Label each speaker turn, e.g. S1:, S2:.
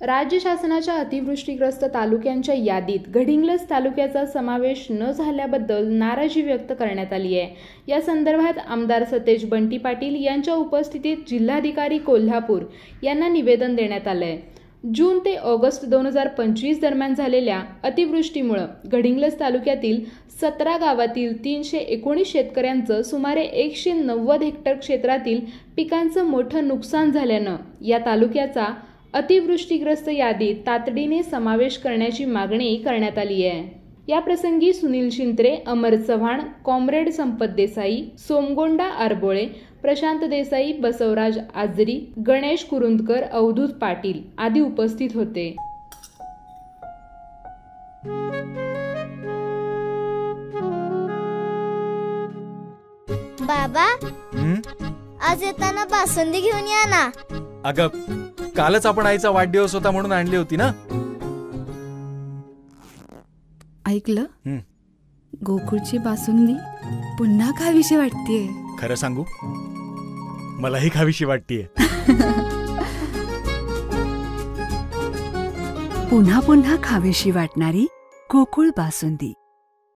S1: राज्य शासनाच्या अतिवृष्टीग्रस्त तालुक्यांच्या यादीत गडिंग्लज तालुक्याचा समावेश न झाल्याबद्दल नाराजी व्यक्त करण्यात आली आहे। या संदर्भात आमदार सतेज बंटी पाटील यांच्या उपस्थितीत जिल्हाधिकारी कोल्हापूर यांना निवेदन देण्यात आले आहे। जून ते ऑगस्ट 2025 दरम्यान झालेल्या अतिवृष्टीमुळे गडिंग्लज तालुक्यातील 17 गावातील 319 शेतकऱ्यांचं सुमारे 190 हेक्टर क्षेत्रातील पिकांचं मोठं नुकसान झाल्यानं या तालुक्याचा अतिवृष्टीग्रस्त यादीत तातडीने समावेश करण्याची मागणी करण्यात आली आहे। या प्रसंगी सुनील शिंत्रे, अमर चव्हाण, कॉम्रेड संपत देसाई, सोमगोंडा आरबोळे, प्रशांत देसाई, बसवराज आजरी, गणेश कुरुंदकर, अवधूत पाटील आदी उपस्थित होते।
S2: बाबा, आज येताना बासुंदी घेऊन या ना।
S3: अगं, कालच आपण आईचा वाढदिवस होता म्हणून आणली होती ना।
S4: ऐकलं, गोकुळची बासुंदी पुन्हा खावीशी वाटतेय।
S3: खरं सांगू, मलाही खावीशी वाटतेय।
S4: पुन्हा पुन्हा खावीशी वाटणारी गोकुळ बासुंदी।